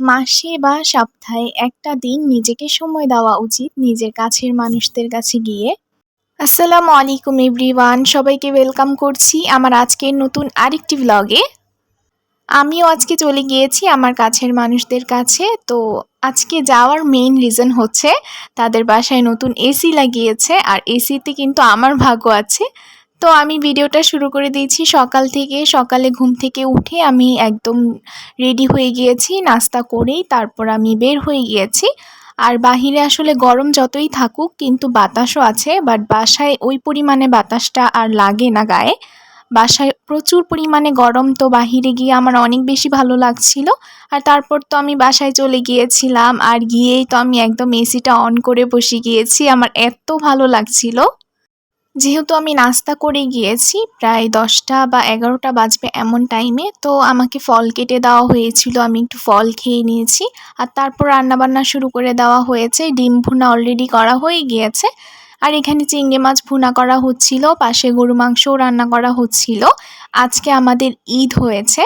মাসে বা সপ্তাহে একটা দিন নিজেকে সময় দেওয়া উচিত নিজের কাছের মানুষদের কাছে গিয়ে। আসসালামু আলাইকুম এভরিওয়ান, সবাইকে ওয়েলকাম করছি আমার আজকের নতুন আরেকটি ব্লগে। আমিও আজকে চলে গিয়েছি আমার কাছের মানুষদের কাছে। তো আজকে যাওয়ার মেইন রিজন হচ্ছে তাদের বাসায় নতুন এসি লাগিয়েছে, আর এসিতে কিন্তু আমার ভাগ্য আছে। তো আমি ভিডিওটা শুরু করে দিয়েছি সকাল থেকে। সকালে ঘুম থেকে উঠে আমি একদম রেডি হয়ে গিয়েছি, নাস্তা করেই তারপর আমি বের হয়ে গিয়েছি। আর বাহিরে আসলে গরম যতই থাকুক কিন্তু বাতাসও আছে, বাট বাসায় ওই পরিমাণে বাতাসটা আর লাগে না গায়ে। বাসায় প্রচুর পরিমাণে গরম, তো বাহিরে গিয়ে আমার অনেক বেশি ভালো লাগছিল। আর তারপর তো আমি বাসায় চলে গিয়েছিলাম, আর গিয়েই তো আমি একদম এসিটা অন করে বসে গিয়েছি। আমার এত ভালো লাগছিল। যেহেতু আমি নাস্তা করে গিয়েছি প্রায় 10টা বা 11টা বাজবে এমন টাইমে, তো আমাকে ফল কেটে দেওয়া হয়েছিল, আমি একটু ফল খেয়ে নিয়েছি। আর তারপর রান্নাবান্না শুরু করে দেওয়া হয়েছে। ডিম ভুনা অলরেডি করা হয়ে গিয়েছে, আর এখানে চিংড়ি মাছ ভুনা করা হচ্ছিল, পাশে গরু মাংসও রান্না করা হচ্ছিল। আজকে আমাদের ঈদ হয়েছে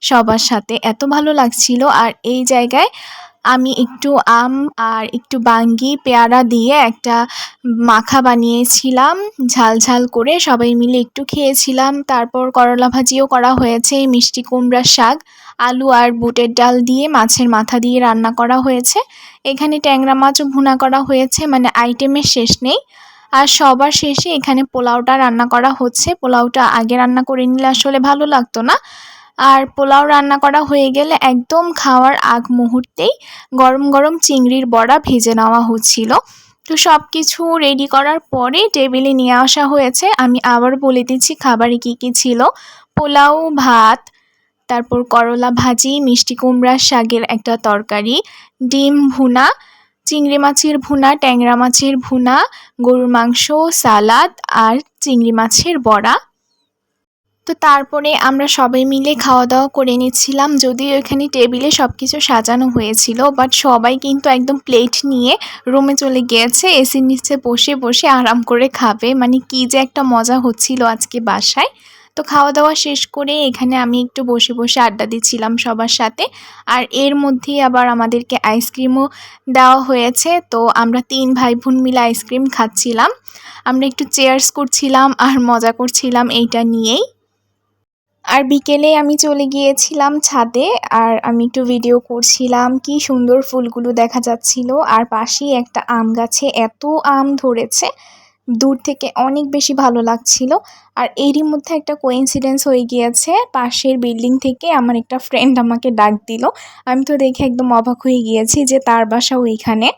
সবার সাথে, এত ভালো লাগছিল। আর এই জায়গায় আমি একটু আম আর একটু বাঙ্গি পেয়ারা দিয়ে একটা মাখা বানিয়েছিলাম, ঝাল ঝাল করে সবাই মিলে একটু খেয়েছিলাম। তারপর করলা ভাজিও করা হয়েছে, মিষ্টি কুমড়ার শাক, আলু আর বুটের ডাল দিয়ে মাছের মাথা দিয়ে রান্না করা হয়েছে। এখানে ট্যাংরা মাছও ভুনা করা হয়েছে, মানে আইটেমের শেষ নেই। আর সবার শেষে এখানে পোলাওটা রান্না করা হচ্ছে। পোলাওটা আগে রান্না করে নিলে আসলে ভালো লাগতো না। আর পোলাও রান্না করা হয়ে গেলে একদম খাওয়ার আগ মুহূর্তেই গরম গরম চিংড়ির বড়া ভেজে নেওয়া হচ্ছিল। তো সব কিছু রেডি করার পরে টেবিলে নিয়ে আসা হয়েছে। আমি আবার বলে দিচ্ছি খাবারে কী কী ছিল: পোলাও, ভাত, তারপর করলা ভাজি, মিষ্টি কুমড়ার শাকের একটা তরকারি, ডিম ভুনা, চিংড়ি মাছের ভুনা, ট্যাংরা মাছের ভুনা, গরুর মাংস, সালাদ আর চিংড়ি মাছের বড়া। তো তারপরে আমরা সবাই মিলে খাওয়া দাওয়া করে নিচ্ছিলাম। যদিও এখানে টেবিলে সব কিছু সাজানো হয়েছিল, বাট সবাই কিন্তু একদম প্লেট নিয়ে রুমে চলে গিয়েছে এসির নিচে বসে বসে আরাম করে খাবে। মানে কী যে একটা মজা হচ্ছিল আজকে বাসায়। তো খাওয়া দাওয়া শেষ করে এখানে আমি একটু বসে বসে আড্ডা দিচ্ছিলাম সবার সাথে। আর এর মধ্যেই আবার আমাদেরকে আইসক্রিমও দেওয়া হয়েছে। তো আমরা 3 ভাই বোন মিলে আইসক্রিম খাচ্ছিলাম। আমরা একটু চেয়ার্স করছিলাম আর মজা করছিলাম এইটা নিয়েই। আর বিকেলে আমি চলে গিয়েছিলাম ছাদে, আর আমি একটু ভিডিও করছিলাম। কি সুন্দর ফুলগুলো দেখা যাচ্ছিল। আর পাশেই একটা আম গাছে এত আম ধরেছে, দূর থেকে অনেক বেশি ভালো লাগছিল। আর এরই মধ্যে একটা কোইন্সিডেন্স হয়ে গিয়েছে, পাশের বিল্ডিং থেকে আমার একটা ফ্রেন্ড আমাকে ডাক দিল। আমি তো দেখে একদম অবাক হয়ে গিয়েছি যে তার বাসা ওইখানে।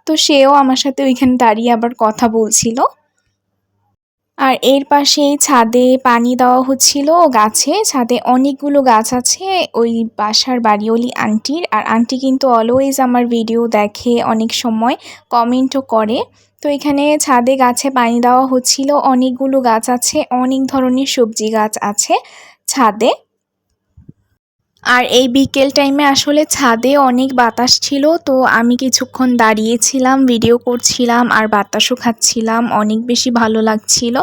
তো সেও আমার সাথে ওইখানে দাঁড়িয়ে আবার কথা বলছিল। আর এর পাশেই ছাদে পানি দেওয়া হচ্ছিল গাছে। ছাদে অনেকগুলো গাছ আছে ওই বাসার বাড়িওয়ালি আন্টির। আর আন্টি কিন্তু অলওয়েজ আমার ভিডিও দেখে, অনেক সময় কমেন্টও করে। তো এখানে ছাদে গাছে পানি দেওয়া হচ্ছিল। অনেকগুলো গাছ আছে, অনেক ধরনের সবজি গাছ আছে ছাদে। আর এই বিকেল টাইমে আসলে ছাদে অনেক বাতাস ছিল, তো আমি কিছুক্ষণ দাঁড়িয়েছিলাম, ভিডিও করছিলাম আর বাতাসও খাচ্ছিলাম। অনেক বেশি ভালো লাগছিল।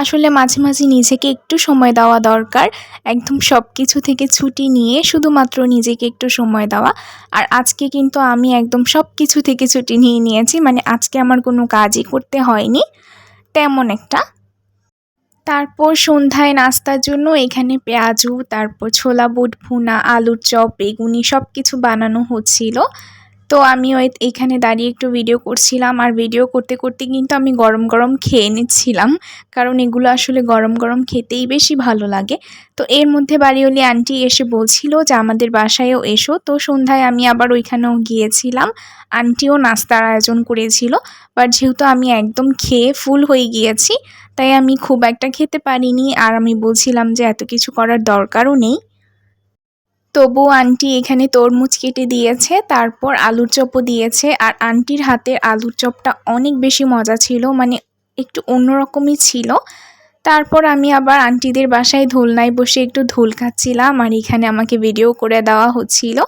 আসলে মাঝে মাঝে নিজেকে একটু সময় দেওয়া দরকার, একদম সব কিছু থেকে ছুটি নিয়ে শুধুমাত্র নিজেকে একটু সময় দেওয়া। আর আজকে কিন্তু আমি একদম সব কিছু থেকে ছুটি নিয়ে নিয়েছি, মানে আজকে আমার কোনো কাজই করতে হয়নি তেমন একটা। তারপর সন্ধ্যায় নাস্তার জন্য এখানে পেঁয়াজু, তারপর ছোলা বুট ভুনা, আলুর চপ, বেগুনি সব কিছু বানানো হচ্ছিল। তো আমিও এখানে দাঁড়িয়ে একটু ভিডিও করছিলাম। আর ভিডিও করতে করতে কিন্তু আমি গরম গরম খেয়ে নিচ্ছিলাম, কারণ এগুলো আসলে গরম গরম খেতেই বেশি ভালো লাগে। তো এর মধ্যে বাড়িওয়ালি আন্টি এসে বলছিল যে আমাদের বাসায়ও এসো। তো সন্ধ্যায় আমি আবার ওইখানেও গিয়েছিলাম। আন্টিও নাস্তার আয়োজন করেছিল, বাট যেহেতু আমি একদম খেয়ে ফুল হয়ে গিয়েছি তাই আমি খুব একটা খেতে পারিনি। আর আমি বলছিলাম যে এত কিছু করার দরকারও নেই। তবুও আন্টি এখানে তরমুজ কেটে দিয়েছে, তারপর আলুর চপও দিয়েছে। আর আন্টির হাতের আলুর চপটা অনেক বেশি মজা ছিল, মানে একটু অন্যরকমই ছিল। তারপর আমি আবার আন্টিদের বাসায় দোলনায় বসে একটু দোল খাচ্ছিলাম, আর এখানে আমাকে ভিডিও করে দেওয়া হচ্ছিল।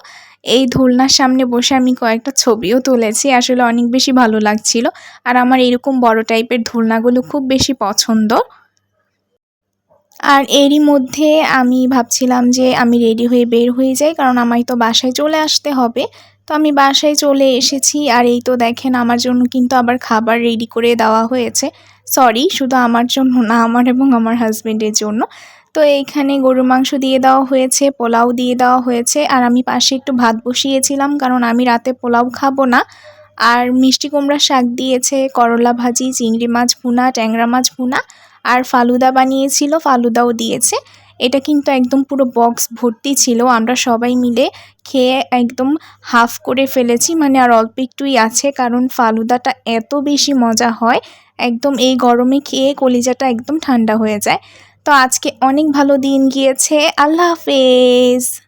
এই দোলনার সামনে বসে আমি কয়েকটা ছবিও তুলেছি, আসলে অনেক বেশি ভালো লাগছিল। আর আমার এরকম বড় টাইপের দোলনাগুলো খুব বেশি পছন্দ। আর এরই মধ্যে আমি ভাবছিলাম যে আমি রেডি হয়ে বের হয়ে যাই, কারণ আমায় তো বাসায় চলে আসতে হবে। তো আমি বাসায় চলে এসেছি, আর এই তো দেখেন আমার জন্য কিন্তু আবার খাবার রেডি করে দেওয়া হয়েছে। সরি, শুধু আমার জন্য না, আমার এবং আমার হাজবেন্ডের জন্য। তো এইখানে গরুর মাংস দিয়ে দেওয়া হয়েছে, পোলাও দিয়ে দেওয়া হয়েছে, আর আমি পাশে একটু ভাত বসিয়েছিলাম কারণ আমি রাতে পোলাও খাবো না। আর মিষ্টি কুমড়া শাক দিয়েছে, করলা ভাজি, চিংড়ি মাছ ভুনা, ট্যাংরা মাছ ভুনা, আর ফালুদা বানিয়েছিল, ফালুদাও দিয়েছে। এটা কিন্তু একদম পুরো বক্স ভর্তি ছিল, আমরা সবাই মিলে খেয়ে একদম হাফ করে ফেলেছি, মানে আর অল্প একটুই আছে, কারণ ফালুদাটা এত বেশি মজা হয়, একদম এই গরমে খেয়ে কলিজাটা একদম ঠান্ডা হয়ে যায়। তো আজকে অনেক ভালো দিন গিয়েছে। আল্লাহ হাফেজ।